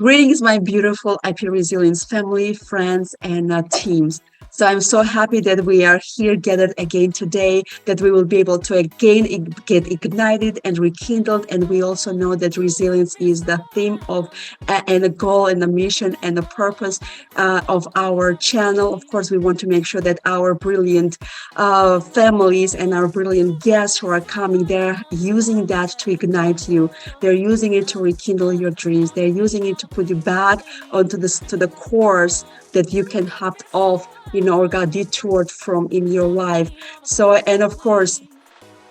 Greetings, my beautiful IP Resilience family, friends, and teams. So I'm so happy that we are here gathered again today, that we will be able to again get ignited and rekindled. And we also know that resilience is the theme of and the goal and the mission and the purpose of our channel. Of course, we want to make sure that our brilliant families and our brilliant guests who are coming, they're using that to ignite you. They're using it to rekindle your dreams. They're using it to put you back onto the course that you can hop off, or got detoured from in your life. So, and of course,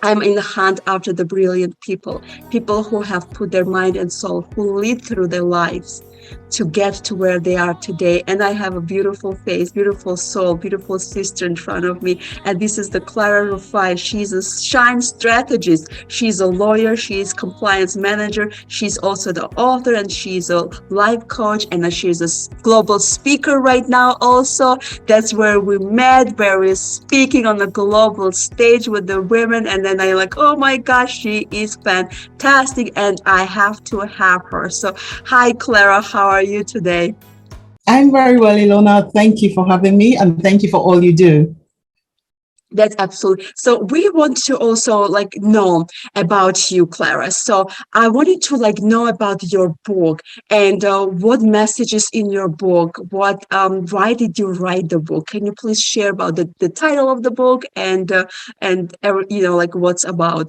I'm in the hunt after the brilliant people who have put their mind and soul, who lead through their lives to get to where they are today. And I have a beautiful face, beautiful soul, beautiful sister in front of me. And this is the Clara Rufai. She's a SHINE strategist. She's a lawyer. She's compliance manager. She's also the author, and she's a life coach, and she's a global speaker right now also. That's where we met, where we're speaking on the global stage with the women. And then I'm like, oh my gosh, she is fantastic, and I have to have her. So hi, Clara. How are you today? I'm very well, Ilona. Thank you for having me, and thank you for all you do. That's absolutely. So we want to also know about you, Clara. So I wanted to know about your book and what messages in your book. Why did you write the book? Can you please share about the title of the book and what's about?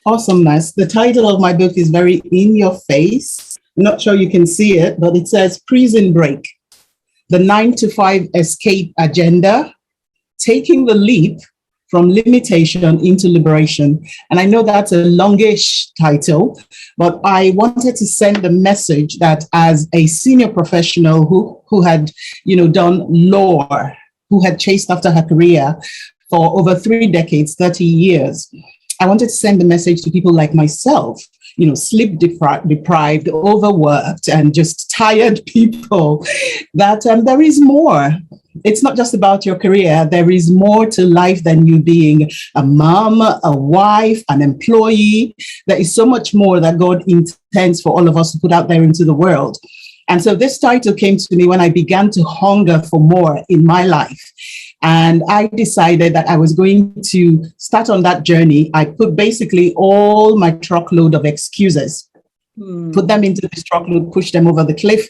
Awesomeness. The title of my book is very in your face. I'm not sure you can see it, but it says Prison Break, the 9-to-5 escape agenda, taking the leap from limitation into liberation. And I know that's a longish title, but I wanted to send the message that as a senior professional who had, done law, who had chased after her career for over 3 decades, 30 years, I wanted to send the message to people like myself, sleep deprived, overworked, and just tired people, that there is more. It's not just about your career. There is more to life than you being a mom, a wife, an employee. There is so much more that God intends for all of us to put out there into the world. And so this title came to me when I began to hunger for more in my life. And I decided that I was going to start on that journey. I put basically all my truckload of excuses, put them into this truckload, push them over the cliff.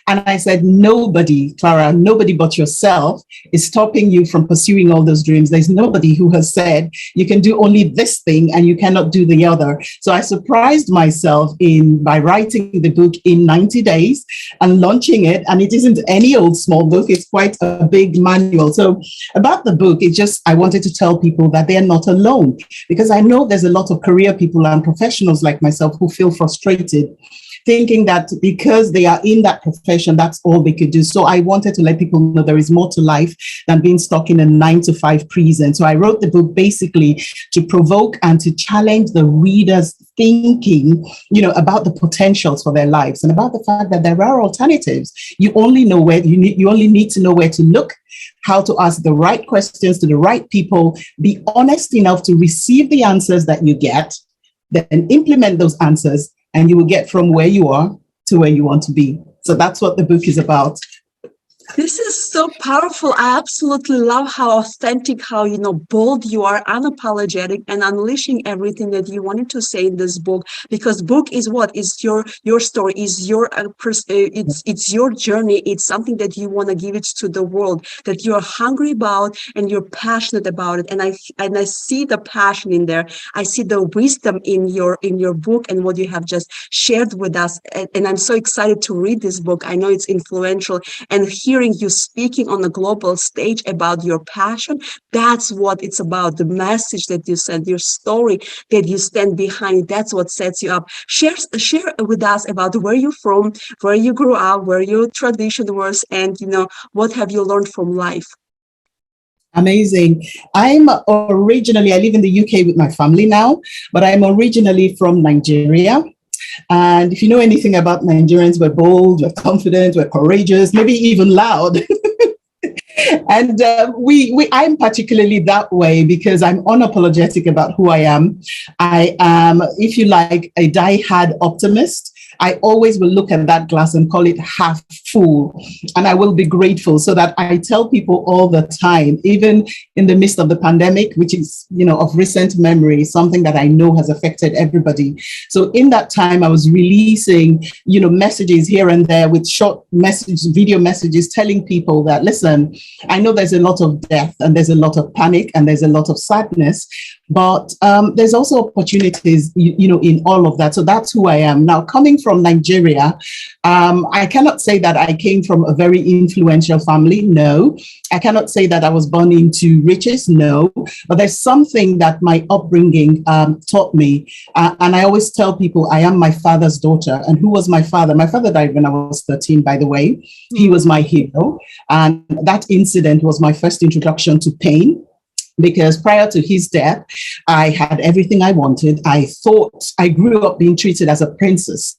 And I said, nobody, Clara, nobody but yourself is stopping you from pursuing all those dreams. There's nobody who has said you can do only this thing and you cannot do the other. So I surprised myself by writing the book in 90 days and launching it. And it isn't any old small book. It's quite a big manual. So about the book, I wanted to tell people that they're not alone, because I know there's a lot of career people and professionals like myself who feel frustrated, thinking that because they are in that profession, that's all they could do. So I wanted to let people know there is more to life than being stuck in a 9-to-5 prison. So I wrote the book basically to provoke and to challenge the reader's thinking, about the potentials for their lives and about the fact that there are alternatives. You only need to know where to look, how to ask the right questions to the right people, be honest enough to receive the answers that you get, then implement those answers, and you will get from where you are to where you want to be. So that's what the book is about. This is so powerful. I absolutely love how authentic, how, bold you are, unapologetic, and unleashing everything that you wanted to say in this book. Because book is what? Is your story, is your it's your journey. It's something that you want to give it to the world, that you are hungry about and you're passionate about it. And I see the passion in there. I see the wisdom in your book and what you have just shared with us. And I'm so excited to read this book. I know it's influential, and hearing you speaking on a global stage about your passion, that's what it's about. The message that you send, your story that you stand behind, that's what sets you up. Share with us about where you're from, where you grew up, where your tradition was, and what have you learned from life. Amazing. I live in the UK with my family now, but I'm originally from Nigeria. And if you know anything about Nigerians, we're bold, we're confident, we're courageous, maybe even loud. And I'm particularly that way because I'm unapologetic about who I am. I am, if you like, a die-hard optimist. I always will look at that glass and call it half full. And I will be grateful, so that I tell people all the time, even in the midst of the pandemic, which is, of recent memory, something that I know has affected everybody. So in that time, I was releasing, messages here and there with short messages, video messages, telling people that, listen, I know there's a lot of death and there's a lot of panic and there's a lot of sadness, but there's also opportunities, in all of that. So that's who I am. Now, coming from Nigeria, I cannot say that I came from a very influential family. No. I cannot say that I was born into riches. No. But there's something that my upbringing taught me. And I always tell people I am my father's daughter. And who was my father? My father died when I was 13, by the way. He was my hero. And that incident was my first introduction to pain, because prior to his death, I had everything I wanted. I thought I grew up being treated as a princess.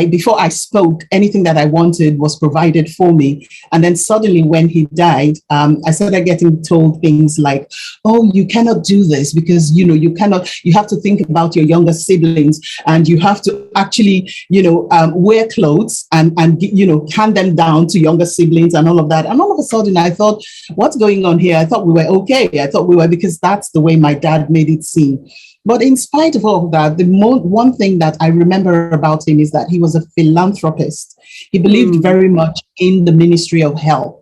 Before I spoke, anything that I wanted was provided for me. And then suddenly when he died, I started getting told things like, oh, you cannot do this because, you have to think about your younger siblings, and you have to actually, wear clothes and hand them down to younger siblings and all of that. And all of a sudden I thought, what's going on here? I thought we were okay. I thought we were, because that's the way my dad made it seem. But in spite of all of that, one thing that I remember about him is that he was a philanthropist. He believed very much in the ministry of health.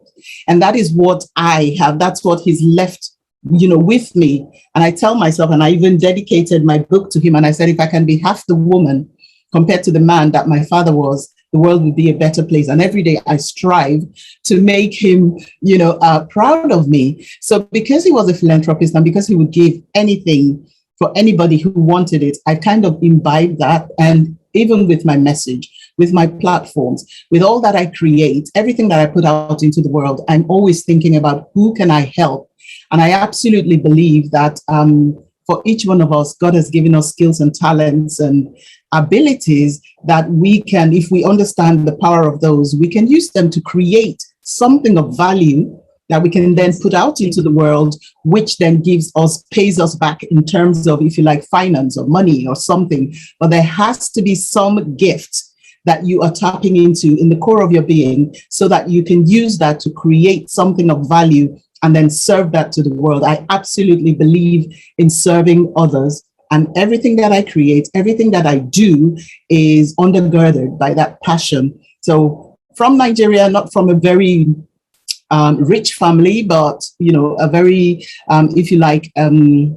And that is what I have. That's what he's left, with me. And I tell myself, and I even dedicated my book to him. And I said, if I can be half the woman compared to the man that my father was, the world would be a better place. And every day I strive to make him, proud of me. So because he was a philanthropist and because he would give anything for anybody who wanted it, I kind of imbibed that. And even with my message, with my platforms, with all that I create, everything that I put out into the world, I'm always thinking about who can I help? And I absolutely believe that for each one of us, God has given us skills and talents and abilities that we can, if we understand the power of those, we can use them to create something of value that we can then put out into the world, which then pays us back in terms of, if you like, finance or money or something. But there has to be some gift that you are tapping into in the core of your being, so that you can use that to create something of value and then serve that to the world. I absolutely believe in serving others. And everything that I create, everything that I do is undergirded by that passion. So from Nigeria, not from a very rich family, but, a very, if you like, I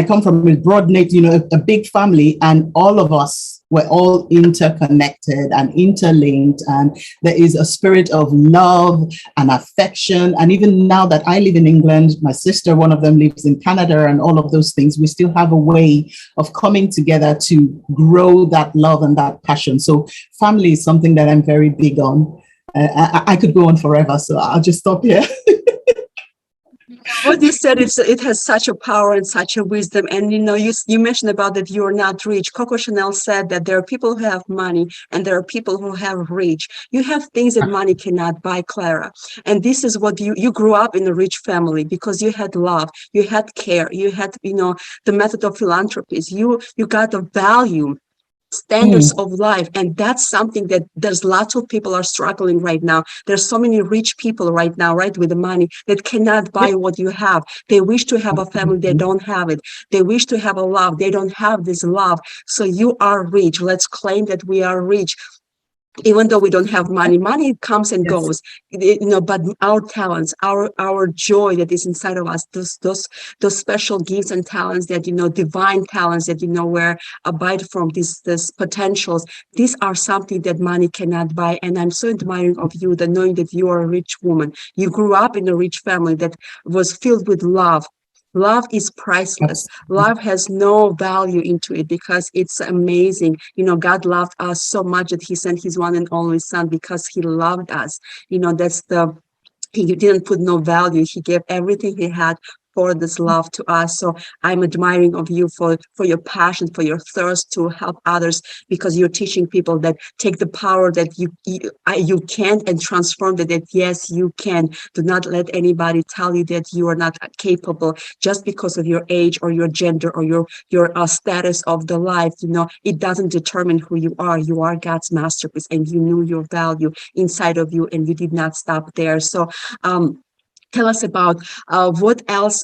come from a broad net, a big family, and all of us were all interconnected and interlinked. And there is a spirit of love and affection. And even now that I live in England, my sister, one of them lives in Canada, and all of those things, we still have a way of coming together to grow that love and that passion. So family is something that I'm very big on. I could go on forever, so I'll just stop here. What you said, it has such a power and such a wisdom. And you mentioned about that you're not rich. Coco Chanel said that there are people who have money and there are people who have rich. You have things that money cannot buy, Clara. And this is what you grew up in a rich family because you had love, you had care, you had the method of philanthropy. You got the value standards of life, and that's something that there's lots of people are struggling right now. There's so many rich people right now, right, with the money that cannot buy what you have. They wish to have a family, they don't have it. They wish to have a love, they don't have this love. So you are rich. Let's claim that we are rich. Even though we don't have money comes and goes, but our talents, our joy that is inside of us, those special gifts and talents that, divine talents that, where abide from these potentials, these are something that money cannot buy. And I'm so admiring of you, that knowing that you are a rich woman. You grew up in a rich family that was filled with love. Love is priceless. Love has no value into it because it's amazing. God loved us so much that he sent his one and only son because he loved us. He didn't put no value. He gave everything he had poured this love to us. So I'm admiring of you for your passion, for your thirst to help others, because you're teaching people that take the power that you can and transform that yes, you can. Do not let anybody tell you that you are not capable just because of your age or your gender or your status of the life. It doesn't determine who you are. You are God's masterpiece, and you knew your value inside of you, and you did not stop there. So tell us about what else,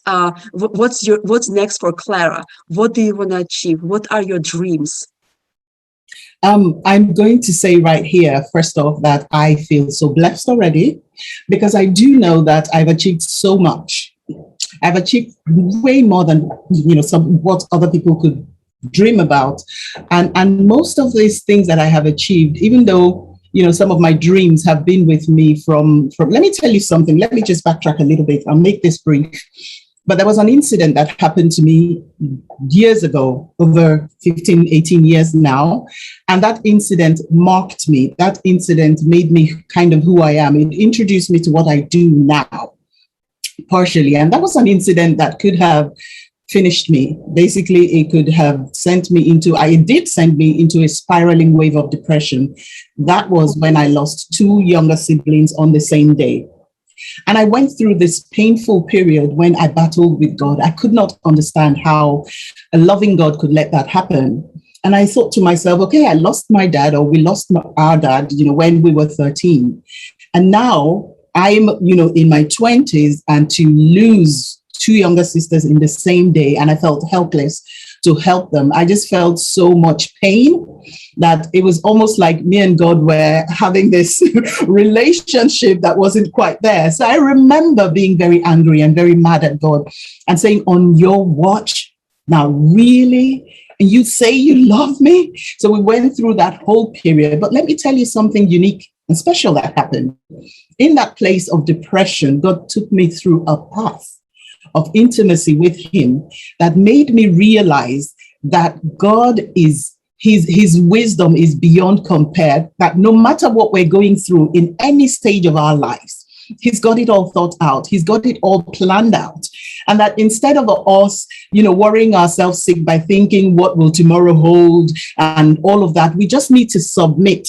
what's next for Clara? What do you want to achieve? What are your dreams? I'm going to say right here, first off, that I feel so blessed already, because I do know that I've achieved so much. I've achieved way more than what other people could dream about, and most of these things that I have achieved, even though some of my dreams have been with me from. Let me tell you something. Let me just backtrack a little bit. I'll make this brief. But there was an incident that happened to me years ago, over 15, 18 years now. And that incident marked me. That incident made me kind of who I am. It introduced me to what I do now, partially. And that was an incident that could have finished me. Basically, it could have sent me into a spiraling wave of depression. That was when I lost 2 younger siblings on the same day. And I went through this painful period when I battled with God. I could not understand how a loving God could let that happen. And I thought to myself, okay, I lost my dad, or we lost our dad, when we were 13. And now I'm, in my 20s, and to lose 2 younger sisters in the same day, and I felt helpless to help them. I just felt so much pain that it was almost like me and God were having this relationship that wasn't quite there. So I remember being very angry and very mad at God and saying, on your watch, now really? And you say you love me? So we went through that whole period. But let me tell you something unique and special that happened. In that place of depression, God took me through a path of intimacy with him that made me realize that God is, his wisdom is beyond compare, that no matter what we're going through in any stage of our lives, he's got it all thought out. He's got it all planned out. And that instead of us, worrying ourselves sick by thinking what will tomorrow hold and all of that, we just need to submit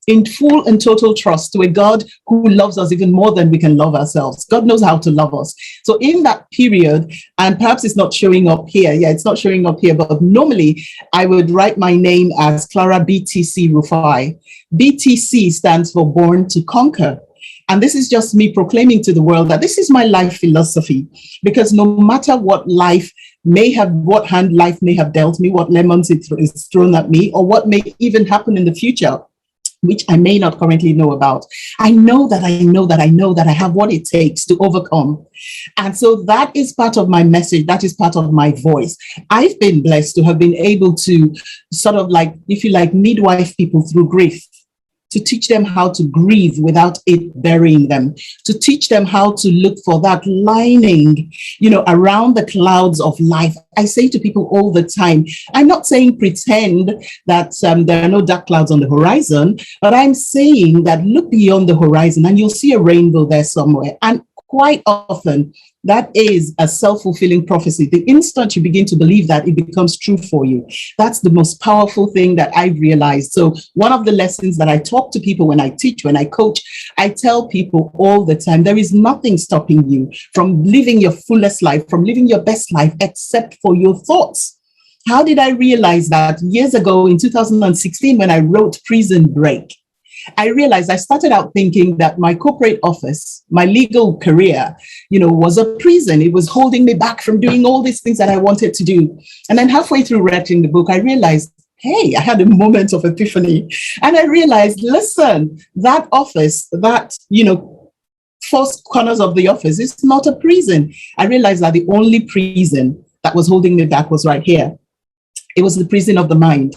in full and total trust to a God who loves us even more than we can love ourselves. God knows how to love us. So in that period, and perhaps it's not showing up here. Yeah, it's not showing up here, but normally I would write my name as Clara BTC Rufai. BTC stands for Born to Conquer. And this is just me proclaiming to the world that this is my life philosophy, because no matter what hand life may have dealt me, what lemons it's thrown at me, or what may even happen in the future, which I may not currently know about, I know that I have what it takes to overcome. And so that is part of my message. That is part of my voice. I've been blessed to have been able to sort of like, if you like, midwife people through grief, to teach them how to grieve without it burying them, to teach them how to look for that lining, around the clouds of life. I say to people all the time, I'm not saying pretend that there are no dark clouds on the horizon, but I'm saying that look beyond the horizon and you'll see a rainbow there somewhere. And quite often, that is a self-fulfilling prophecy. The instant you begin to believe that, it becomes true for you. That's the most powerful thing that I've realized. So one of the lessons that I talk to people when I teach, when I coach, I tell people all the time, there is nothing stopping you from living your fullest life, from living your best life, except for your thoughts. How did I realize that? Years ago in 2016, when I wrote Prison Break, I realized I started out thinking that my corporate office, my legal career, was a prison. It was holding me back from doing all these things that I wanted to do. And then halfway through writing the book, I realized, hey, I had a moment of epiphany. And I realized, listen, that office, that, first corners of the office, is not a prison. I realized that the only prison that was holding me back was right here. It was the prison of the mind.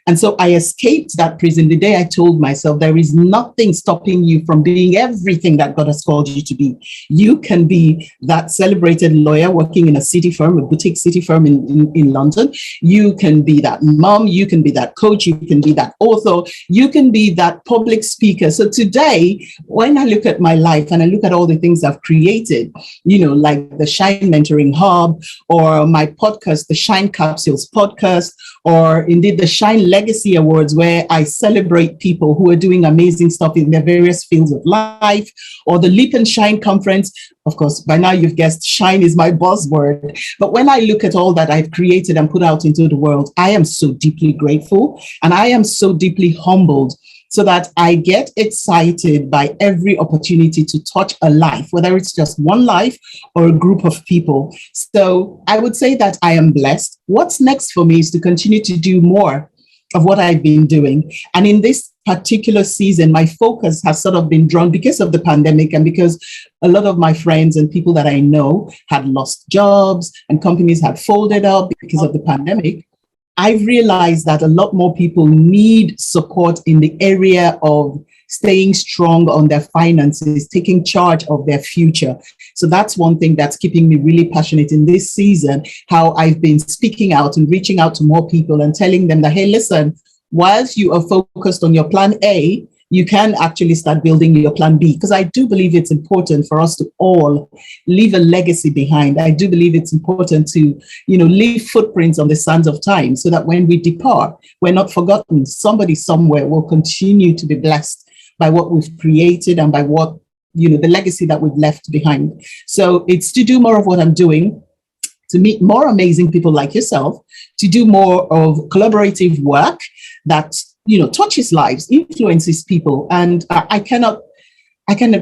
And so I escaped that prison the day I told myself there is nothing stopping you from being everything that God has called you to be. You can be that celebrated lawyer working in a city firm, a boutique city firm in London. You can be that mom, you can be that coach, you can be that author, you can be that public speaker. So today, when I look at my life and I look at all the things I've created, like the Shine Mentoring Hub, or my podcast, the Shine Capsules podcast, or indeed the Shine Legacy Awards, where I celebrate people who are doing amazing stuff in their various fields of life, or the Leap and Shine conference. Of course, by now you've guessed, shine is my buzzword. But when I look at all that I've created and put out into the world, I am so deeply grateful, and I am so deeply humbled, so that I get excited by every opportunity to touch a life, whether it's just one life or a group of people. So I would say that I am blessed. What's next for me is to continue to do more of what I've been doing. And in this particular season, my focus has sort of been drawn because of the pandemic, and because a lot of my friends and people that I know had lost jobs and companies had folded up because of the pandemic. I've realized that a lot more people need support in the area of staying strong on their finances, taking charge of their future. So that's one thing that's keeping me really passionate in this season, how I've been speaking out and reaching out to more people and telling them that, hey, listen, whilst you are focused on your plan A, you can actually start building your plan B. Because I do believe it's important for us to all leave a legacy behind. I do believe it's important to, leave footprints on the sands of time, so that when we depart, we're not forgotten. Somebody somewhere will continue to be blessed by what we've created and by what, the legacy that we've left behind. So it's to do more of what I'm doing, to meet more amazing people like yourself, to do more of collaborative work that touches lives, influences people. And I cannot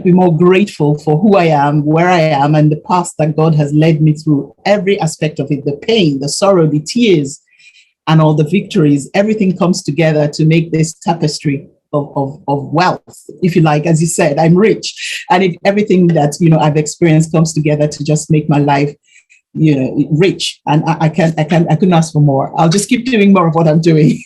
be more grateful for who I am, where I am, and the path that God has led me through, every aspect of it, the pain, the sorrow, the tears, and all the victories. Everything comes together to make this tapestry of wealth, if you like. As you said, I'm rich. And everything that, I've experienced comes together to just make my life, rich. And I couldn't ask for more. I'll just keep doing more of what I'm doing.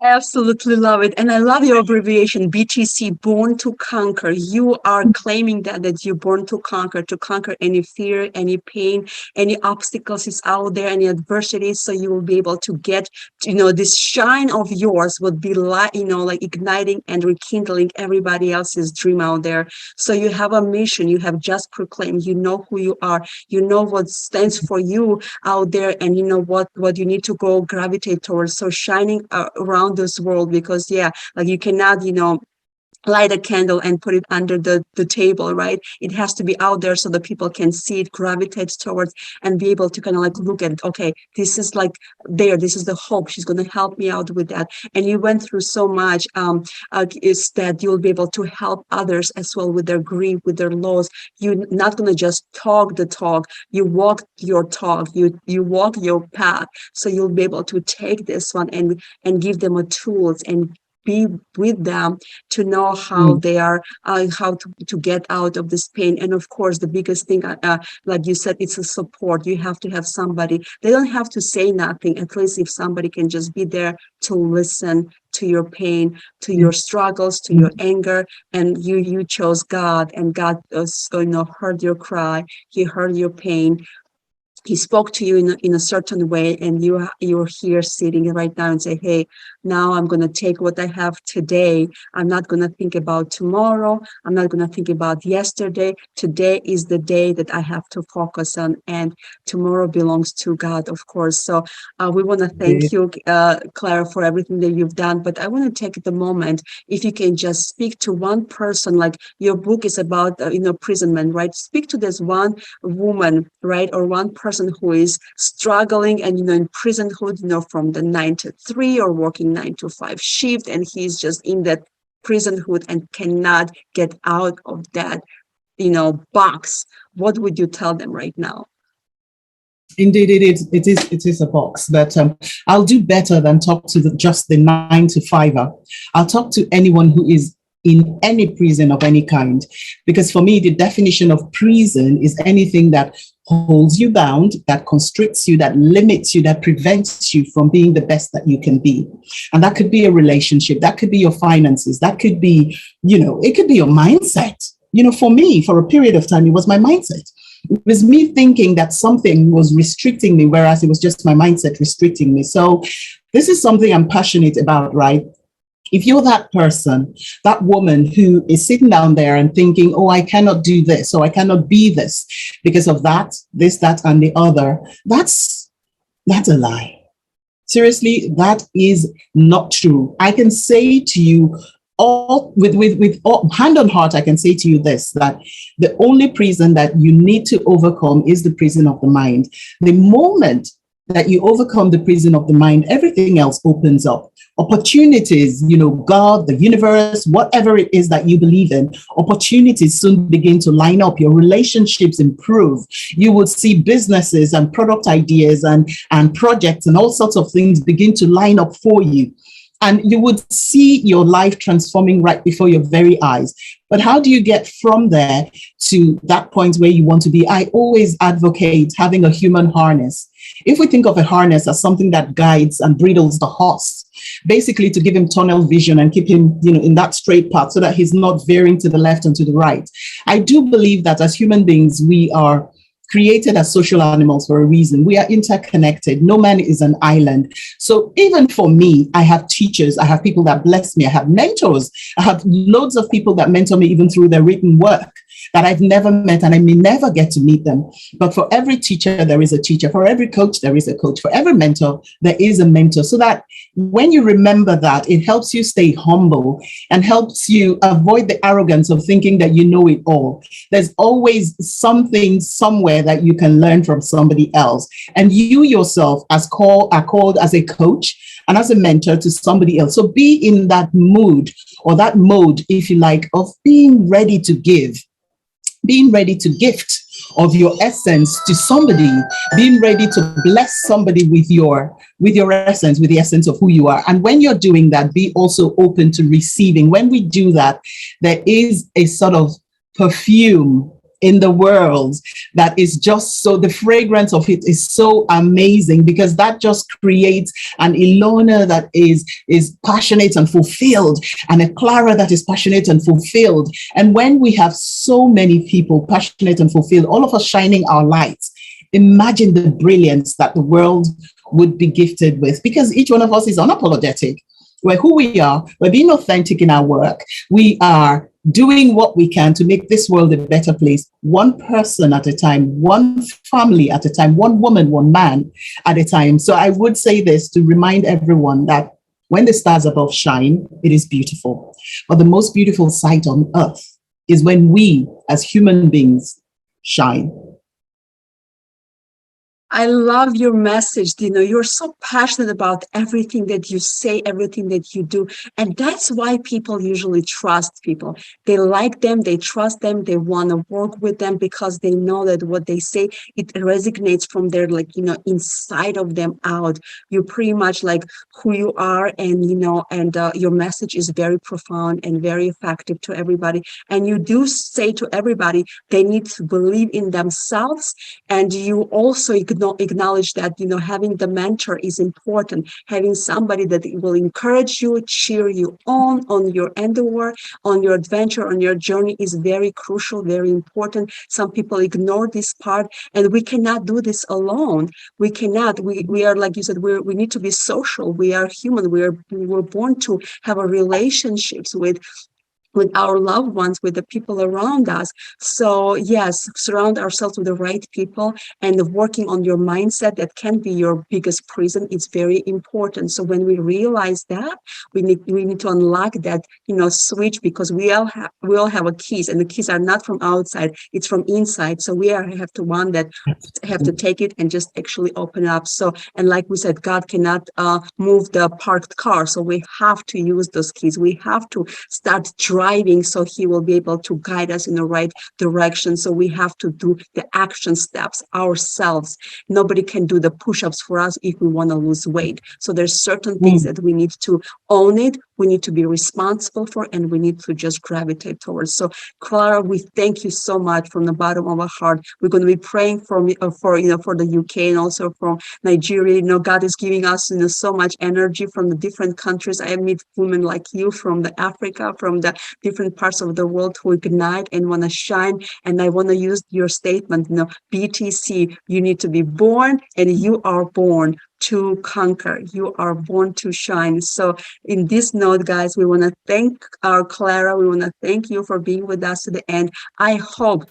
Absolutely love it. And I love your abbreviation, BTC, Born to Conquer. You are claiming that you're born to conquer any fear, any pain, any obstacles is out there, any adversities. So you will be able to get, this shine of yours would be like igniting and rekindling everybody else's dream out there. So you have a mission, you have just proclaimed, you know who you are, you know what stands for you out there, and you know what you need to go gravitate towards. So shining around this world, because you cannot light a candle and put it under the table, right? It has to be out there so that people can see it, gravitate towards, and be able to kind of look at it. Okay, this is this is the hope. She's going to help me out with that. And you went through so much, is that you'll be able to help others as well with their grief, with their loss. You're not going to just talk the talk. You walk your talk. You walk your path. So you'll be able to take this one and give them a tools and be with them to know how they are, how to get out of this pain. And of course, the biggest thing, like you said, it's a support. You have to have somebody. They don't have to say nothing. At least if somebody can just be there to listen to your pain, to your struggles, to your anger, and you chose God, and God heard your cry. He heard your pain. He spoke to you in a certain way, and you're here sitting right now and say, hey, now I'm going to take what I have today. I'm not going to think about tomorrow. I'm not going to think about yesterday. Today is the day that I have to focus on, and tomorrow belongs to God, of course. So we want to thank you, Clara, for everything that you've done. But I want to take the moment, if you can just speak to one person, like your book is about imprisonment, right? Speak to this one woman, right, or one person who is struggling and in prisonhood, from the 9 to 3 or working 9 to 5 shift, and he's just in that prisonhood and cannot get out of that box. What would you tell them right now? Indeed, it is a box, but I'll do better than talk to just the 9 to 5er. I'll talk to anyone who is in any prison of any kind, because for me, the definition of prison is anything that holds you bound, that constricts you, that limits you, that prevents you from being the best that you can be. And that could be a relationship, that could be your finances, that could be, it could be your mindset. For me, for a period of time, it was my mindset. It was me thinking that something was restricting me, whereas it was just my mindset restricting me. So this is something I'm passionate about, right? If you're that person, that woman who is sitting down there and thinking, oh, I cannot do this, or I cannot be this because of that, this, that, and the other, that's a lie. Seriously, that is not true. I can say to you, all with all, hand on heart, I can say to you this, that the only prison that you need to overcome is the prison of the mind. The moment that you overcome the prison of the mind, everything else opens up. Opportunities, God, the universe, whatever it is that you believe in, opportunities soon begin to line up. Your relationships improve. You will see businesses and product ideas and projects and all sorts of things begin to line up for you. And you would see your life transforming right before your very eyes. But how do you get from there to that point where you want to be? I always advocate having a human harness. If we think of a harness as something that guides and bridles the horse, basically to give him tunnel vision and keep him, in that straight path so that he's not veering to the left and to the right. I do believe that as human beings, we are created as social animals for a reason. We are interconnected. No man is an island. So even for me, I have teachers, I have people that bless me, I have mentors, I have loads of people that mentor me even through their written work that I've never met, and I may never get to meet them. But for every teacher, there is a teacher. For every coach, there is a coach. For every mentor, there is a mentor. So that when you remember that, it helps you stay humble and helps you avoid the arrogance of thinking that you know it all. There's always something somewhere that you can learn from somebody else. And you yourself are called as a coach and as a mentor to somebody else. So be in that mood or that mode, if you like, of being ready to give. Being ready to gift of your essence to somebody, being ready to bless somebody with your essence, with the essence of who you are. And when you're doing that, be also open to receiving. When we do that, there is a sort of perfume in the world that is just so, the fragrance of it is so amazing, because that just creates an Ilona that is passionate and fulfilled, and a Clara that is passionate and fulfilled. And when we have so many people passionate and fulfilled, all of us shining our lights, imagine the brilliance that the world would be gifted with, because each one of us is unapologetic. We're who we are. We're being authentic in our work. We are doing what we can to make this world a better place, one person at a time, one family at a time, one woman, one man at a time. So I would say this to remind everyone that when the stars above shine, it is beautiful. But the most beautiful sight on earth is when we as human beings shine. I love your message. You're so passionate about everything that you say, everything that you do. And that's why people usually trust people. They like them, they trust them, they want to work with them because they know that what they say, it resonates from their, inside of them out. You're pretty much like who you are, and, your message is very profound and very effective to everybody. And you do say to everybody, they need to believe in themselves. And you also acknowledge that, having the mentor is important. Having somebody that will encourage you, cheer you on your endeavor, on your adventure, on your journey is very crucial, very important. Some people ignore this part, and we cannot do this alone. We cannot. We are, like you said, we need to be social. We are human. We were born to have a relationships with our loved ones, with the people around us. So yes, surround ourselves with the right people, and working on your mindset that can be your biggest prison. It's very important. So when we realize that, we need to unlock that, switch, because we all have a keys, and the keys are not from outside, it's from inside. So we have to one that have to take it and just actually open up. So, and like we said, God cannot move the parked car. So we have to use those keys. We have to start driving driving, so he will be able to guide us in the right direction. So we have to do the action steps ourselves. Nobody can do the push-ups for us if we want to lose weight. So there's certain things that we need to own it, we need to be responsible for, and we need to just gravitate towards. So Clara, we thank you so much from the bottom of our heart. We're going to be praying for the UK and also from Nigeria. You know, God is giving us, you know, so much energy from the different countries. I meet women like you from the Africa, from the different parts of the world who ignite and want to shine. And I want to use your statement, you know, BTC, you need to be born, and you are born to conquer. You are born to shine. So in this note, guys, we want to thank our Clara. We want to thank you for being with us to the end. I hope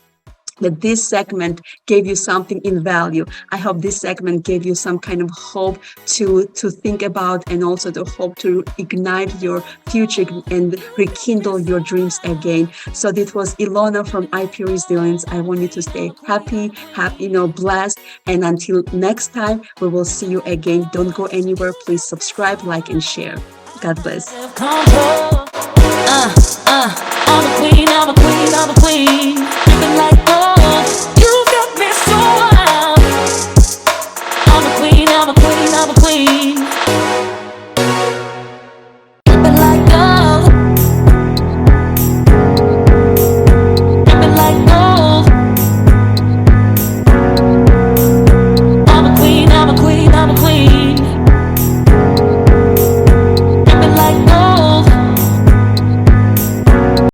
that this segment gave you something in value. I hope this segment gave you some kind of hope to think about, and also the hope to ignite your future and rekindle your dreams again. So this was Ilona from IP Resilience. I want you to stay happy, you know, blessed. And until next time, we will see you again. Don't go anywhere. Please subscribe, like, and share. God bless.